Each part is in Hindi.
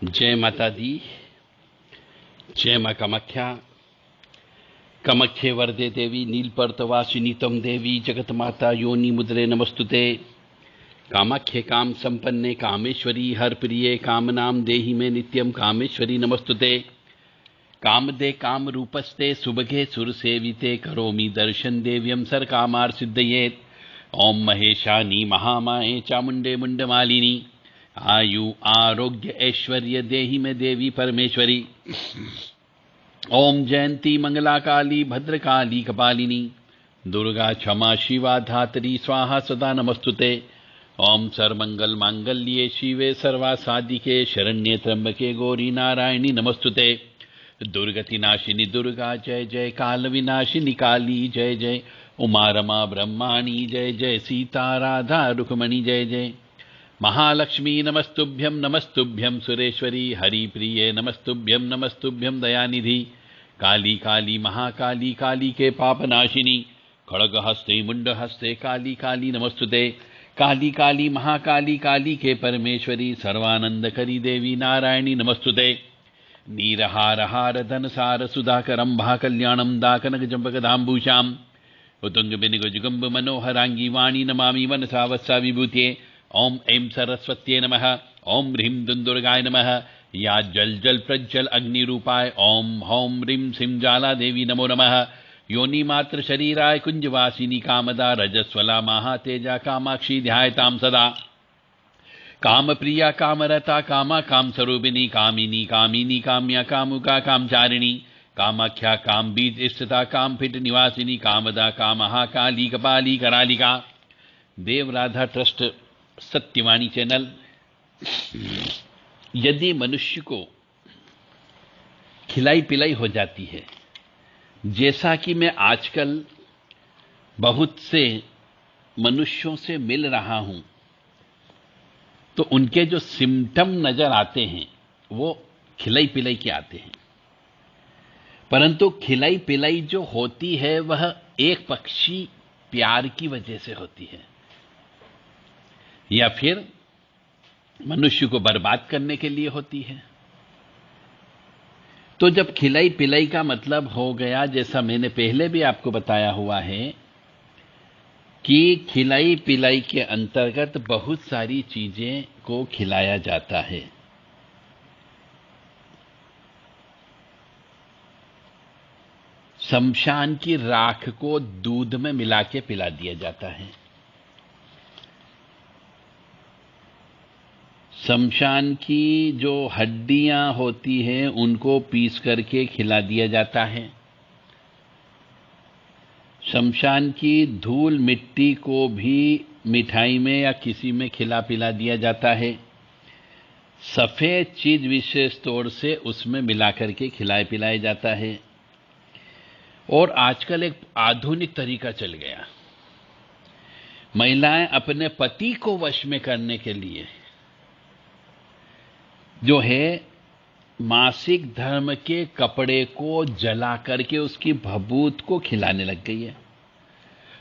जय माता दी। जय मां कामाख्या। कामाख्ये वरदे देवी नीलपर्तवासिनी तम देवी जगत माता योनि मुद्रे नमस्तुते। कामाख्ये काम संपन्ने कामेश्वरी हर प्रिये कामनाम देहि में नित्यम कामेश्वरी नमस्तुते। कामदे काम रूपस्ते सुबगे सुर सेविते करोमि दर्शन देव्यम सर कामार सिद्धयेत। ओम महेशानी महामाये चामुंडे मुंडमालिनी आयु आरोग्य ऐश्वर्य देहि में देवी परमेश्वरी। ओम जयंती मंगला काली भद्रकाली कपालिनी दुर्गा क्षमा शिवा धात्री स्वाहा सदा नमस्तुते। ओम सर्वमंगल मांगल्ये शिवे सर्वासाधिके शरण्ये त्र्यंबके गौरी नारायणी नमस्तुते। दुर्गति नाशिनी दुर्गा जय जय, काल विनाशिनी काली जय जय, उमा रमा ब्रह्माणी जय जय, सीता राधा रुक्मणी जय जय। महालक्ष्मी नमस्तुभ्यं सुरेश्वरी हरिप्रिये नमस्तुभ्यं नमस्तुभ्यं दयानिधि। काली काली महाकाली काली के पापनाशिनी खड़गहस्ते मुंडहस्ते काली काली नमस्तुते। काली काली महाकाली काली के परमेश्वरी सर्वानंदकरी देवी नारायणी नमस्तुते। नीरहार हार धनसार सुधाकरं भा कल्याणं दाकनक जंपकदाम्बूषाम् उतुंग बिनिगुजुगंब मनोहरांगी वाणी नमामि मनसा वत्सा विभूते। ओम ऐं सरस्वत्ये नमः। ओम ह्रीं दुंदुर्गाय नमः। या जल जल प्रज्वल अग्नि रूपाय ओम हौम ह्रीं सिं ज्वाला देवी नमो नमः। योनि मात्र शरीराय कुंजवासिनी कामदा रजस्वला महातेजा कामाक्षी ध्यायतां सदा। काम प्रिया कामरता कामा काम स्वरूपिणी कामिनी कामिनी काम्या कामुका कामचारिणी कामाख्या काम बीज स्थिता काम फिट निवासिनी कामदा कामहा काली कपाली करालिका। देव राधा ट्रस्ट सत्यवाणी चैनल। यदि मनुष्य को खिलाई पिलाई हो जाती है, जैसा कि मैं आजकल बहुत से मनुष्यों से मिल रहा हूं, तो उनके जो सिम्टम नजर आते हैं वो खिलाई पिलाई के आते हैं। परंतु खिलाई पिलाई जो होती है वह एक पक्षी प्यार की वजह से होती है, या फिर मनुष्य को बर्बाद करने के लिए होती है। तो जब खिलाई पिलाई का मतलब हो गया, जैसा मैंने पहले भी आपको बताया हुआ है कि खिलाई पिलाई के अंतर्गत बहुत सारी चीजें को खिलाया जाता है। शमशान की राख को दूध में मिला के पिला दिया जाता है। शमशान की जो हड्डियां होती हैं उनको पीस करके खिला दिया जाता है। शमशान की धूल मिट्टी को भी मिठाई में या किसी में खिला पिला दिया जाता है। सफेद चीज विशेष तौर से उसमें मिला करके खिलाए पिलाया जाता है। और आजकल एक आधुनिक तरीका चल गया, महिलाएं अपने पति को वश में करने के लिए जो है मासिक धर्म के कपड़े को जला करके उसकी भभूत को खिलाने लग गई है।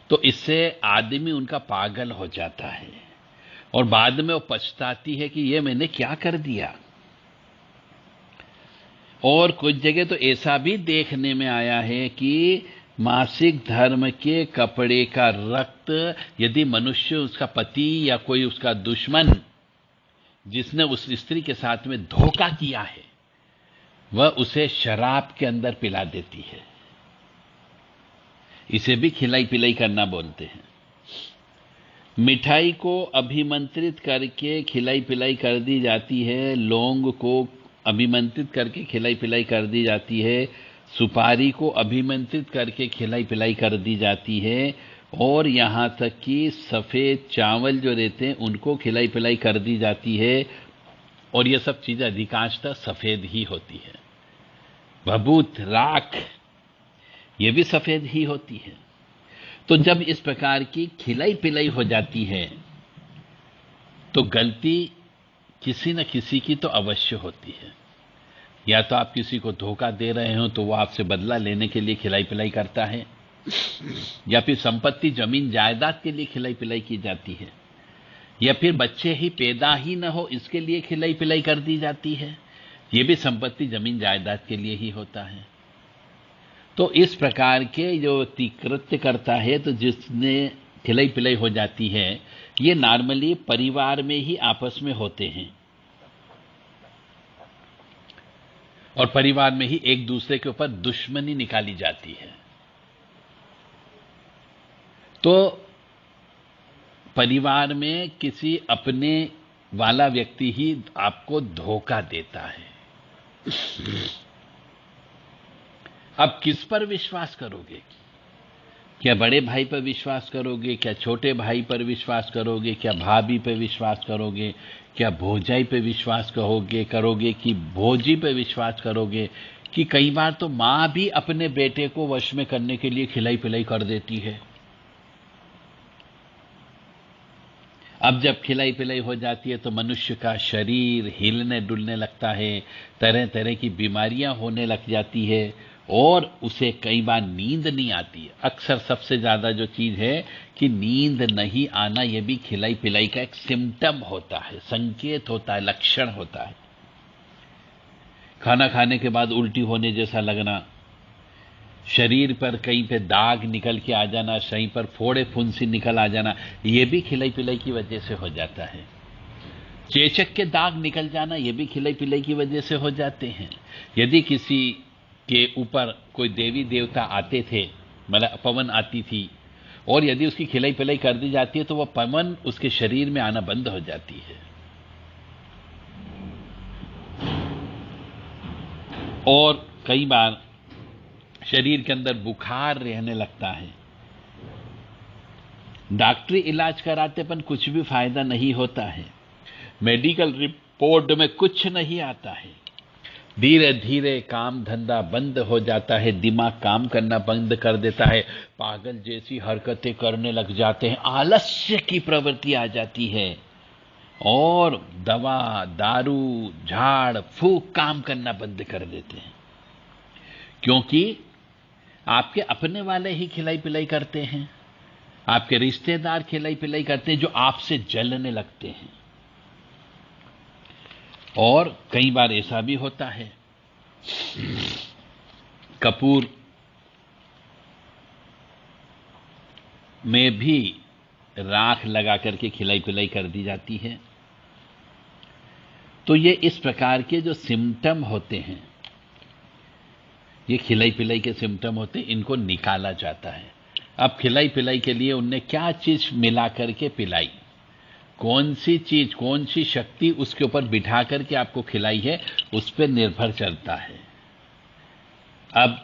तो इससे आदमी उनका पागल हो जाता है और बाद में वो पछताती है कि ये मैंने क्या कर दिया। और कुछ जगह तो ऐसा भी देखने में आया है कि मासिक धर्म के कपड़े का रक्त यदि मनुष्य, उसका पति या कोई उसका दुश्मन जिसने उस स्त्री के साथ में धोखा किया है, वह उसे शराब के अंदर पिला देती है। इसे भी खिलाई पिलाई करना बोलते हैं। मिठाई को अभिमंत्रित करके खिलाई पिलाई कर दी जाती है। लौंग को अभिमंत्रित करके खिलाई पिलाई कर दी जाती है। सुपारी को अभिमंत्रित करके खिलाई पिलाई कर दी जाती है। और यहां तक कि सफेद चावल जो रहते हैं उनको खिलाई पिलाई कर दी जाती है। और ये सब चीजें अधिकांशतः सफेद ही होती है। भभूत, राख, ये भी सफेद ही होती है। तो जब इस प्रकार की खिलाई पिलाई हो जाती है तो गलती किसी न किसी की तो अवश्य होती है। या तो आप किसी को धोखा दे रहे हो तो वो आपसे बदला लेने के लिए खिलाई पिलाई करता है, या फिर संपत्ति जमीन जायदाद के लिए खिलाई पिलाई की जाती है, या फिर बच्चे ही पैदा ही न हो इसके लिए खिलाई पिलाई कर दी जाती है, ये भी संपत्ति जमीन जायदाद के लिए ही होता है। तो इस प्रकार के जो कृत्य करता है, तो जिसने खिलाई पिलाई हो जाती है, ये नॉर्मली परिवार में ही आपस में होते हैं और परिवार में ही एक दूसरे के ऊपर दुश्मनी निकाली जाती है। तो परिवार में किसी अपने वाला व्यक्ति ही आपको धोखा देता है। अब किस पर विश्वास करोगे? क्या बड़े भाई पर विश्वास करोगे? क्या छोटे भाई पर विश्वास करोगे? क्या भाभी पर विश्वास करोगे? क्या भौजाई पे विश्वास करोगे कि भौजी पे विश्वास करोगे? कि कई बार तो मां भी अपने बेटे को वश में करने के लिए खिलाई पिलाई कर देती है। अब जब खिलाई पिलाई हो जाती है तो मनुष्य का शरीर हिलने डुलने लगता है, तरह तरह की बीमारियां होने लग जाती है और उसे कई बार नींद नहीं आती है। अक्सर सबसे ज्यादा जो चीज है कि नींद नहीं आना, यह भी खिलाई पिलाई का एक सिम्टम होता है, संकेत होता है, लक्षण होता है। खाना खाने के बाद उल्टी होने जैसा लगना, शरीर पर कहीं पे दाग निकल के आ जाना, कहीं पर फोड़े फुंसी निकल आ जाना, यह भी खिलाई पिलाई की वजह से हो जाता है। चेचक के दाग निकल जाना, यह भी खिलाई पिलाई की वजह से हो जाते हैं। यदि किसी के ऊपर कोई देवी देवता आते थे, मतलब पवन आती थी, और यदि उसकी खिलाई पिलाई कर दी जाती है तो वह पवन उसके शरीर में आना बंद हो जाती है। और कई बार शरीर के अंदर बुखार रहने लगता है। डॉक्टरी इलाज कराते पर कुछ भी फायदा नहीं होता है, मेडिकल रिपोर्ट में कुछ नहीं आता है। धीरे धीरे काम धंधा बंद हो जाता है, दिमाग काम करना बंद कर देता है, पागल जैसी हरकतें करने लग जाते हैं, आलस्य की प्रवृत्ति आ जाती है और दवा दारू झाड़ फूक काम करना बंद कर देते हैं। क्योंकि आपके अपने वाले ही खिलाई पिलाई करते हैं, आपके रिश्तेदार खिलाई पिलाई करते हैं जो आपसे जलने लगते हैं। और कई बार ऐसा भी होता है, कपूर में भी राख लगा करके खिलाई पिलाई कर दी जाती है। तो ये इस प्रकार के जो सिम्टम होते हैं, ये खिलाई पिलाई के सिम्टम होते हैं, इनको निकाला जाता है। अब खिलाई पिलाई के लिए उनने क्या चीज मिला करके पिलाई, कौन सी चीज, कौन सी शक्ति उसके ऊपर बिठा करके आपको खिलाई है, उस पर निर्भर चलता है। अब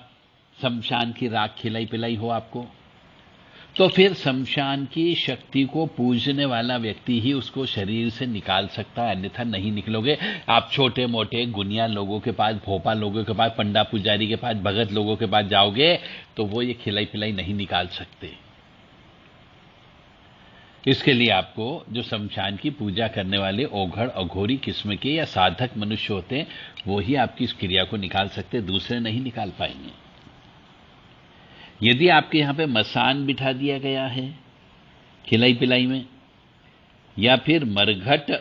शमशान की राख खिलाई पिलाई हो आपको, तो फिर शमशान की शक्ति को पूजने वाला व्यक्ति ही उसको शरीर से निकाल सकता है, अन्यथा नहीं निकलोगे। आप छोटे मोटे गुनिया लोगों के पास, भोपा लोगों के पास, पंडा पुजारी के पास, भगत लोगों के पास जाओगे तो वो ये खिलाई पिलाई नहीं निकाल सकते। इसके लिए आपको जो शमशान की पूजा करने वाले ओघड़ अघोरी किस्म के या साधक मनुष्य होते हैं, वो ही आपकी इस क्रिया को निकाल सकते, दूसरे नहीं निकाल पाएंगे। यदि आपके यहां पे मसान बिठा दिया गया है खिलाई पिलाई में, या फिर मरघट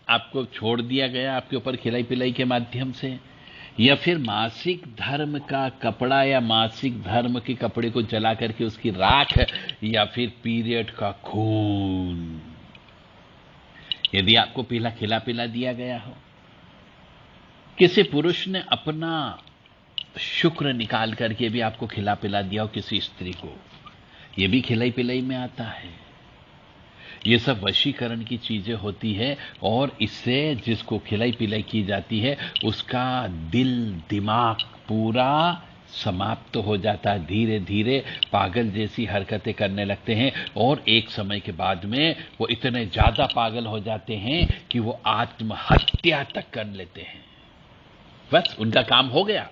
आपको छोड़ दिया गया आपके ऊपर खिलाई पिलाई के माध्यम से, या फिर मासिक धर्म का कपड़ा या मासिक धर्म के कपड़े को जला करके उसकी राख, या फिर पीरियड का खून, यदि आपको पीला खिला पिला दिया गया हो, किसी पुरुष ने अपना शुक्र निकाल करके भी आपको खिला पिला दिया हो किसी स्त्री को, यह भी खिलाई पिलाई में आता है। ये सब वशीकरण की चीजें होती है और इससे जिसको खिलाई पिलाई की जाती है उसका दिल दिमाग पूरा समाप्त हो जाता है, धीरे धीरे पागल जैसी हरकतें करने लगते हैं और एक समय के बाद में वो इतने ज्यादा पागल हो जाते हैं कि वो आत्महत्या तक कर लेते हैं। बस उनका काम हो गया।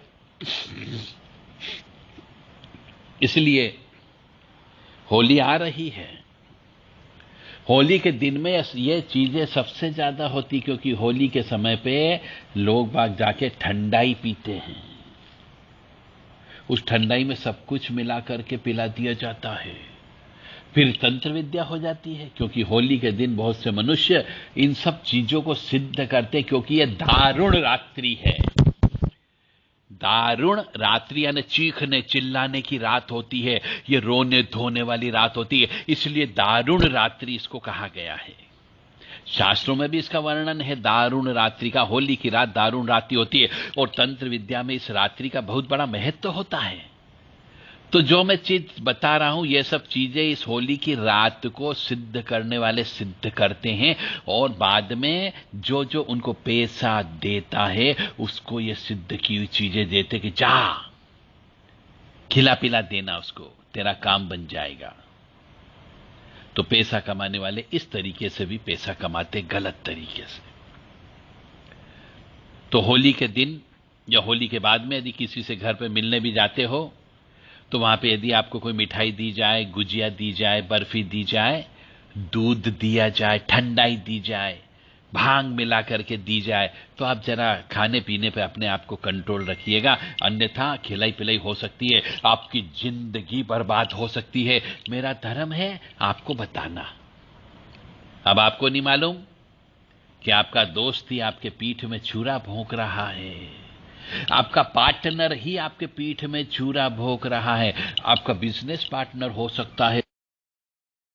इसलिए होली आ रही है, होली के दिन में ये चीजें सबसे ज्यादा होती, क्योंकि होली के समय पे लोग बाग जाके ठंडाई पीते हैं, उस ठंडाई में सब कुछ मिला करके पिला दिया जाता है, फिर तंत्र विद्या हो जाती है, क्योंकि होली के दिन बहुत से मनुष्य इन सब चीजों को सिद्ध करते हैं, क्योंकि यह दारुण रात्रि है। दारुण रात्रि यानी चीखने चिल्लाने की रात होती है, ये रोने धोने वाली रात होती है, इसलिए दारुण रात्रि इसको कहा गया है। शास्त्रों में भी इसका वर्णन है दारुण रात्रि का। होली की रात दारुण रात्रि होती है, और तंत्र विद्या में इस रात्रि का बहुत बड़ा महत्व होता है। तो जो मैं चीज बता रहा हूं, ये सब चीजें इस होली की रात को सिद्ध करने वाले सिद्ध करते हैं, और बाद में जो जो उनको पैसा देता है उसको ये सिद्ध की हुई चीजें देते कि जा खिला पिला देना उसको, तेरा काम बन जाएगा। तो पैसा कमाने वाले इस तरीके से भी पैसा कमाते, गलत तरीके से। तो होली के दिन या होली के बाद में यदि किसी से घर पे मिलने भी जाते हो, तो वहां पे यदि आपको कोई मिठाई दी जाए, गुजिया दी जाए, बर्फी दी जाए, दूध दिया जाए, ठंडाई दी जाए, भांग मिला करके दी जाए, तो आप जरा खाने पीने पे अपने आप को कंट्रोल रखिएगा, अन्यथा खिलाई पिलाई हो सकती है, आपकी जिंदगी बर्बाद हो सकती है। मेरा धर्म है आपको बताना। अब आपको नहीं मालूम कि आपका दोस्त ही आपके पीठ में छुरा भोंक रहा है, आपका पार्टनर ही आपके पीठ में छुरा भोंक रहा है। आपका बिजनेस पार्टनर हो सकता है,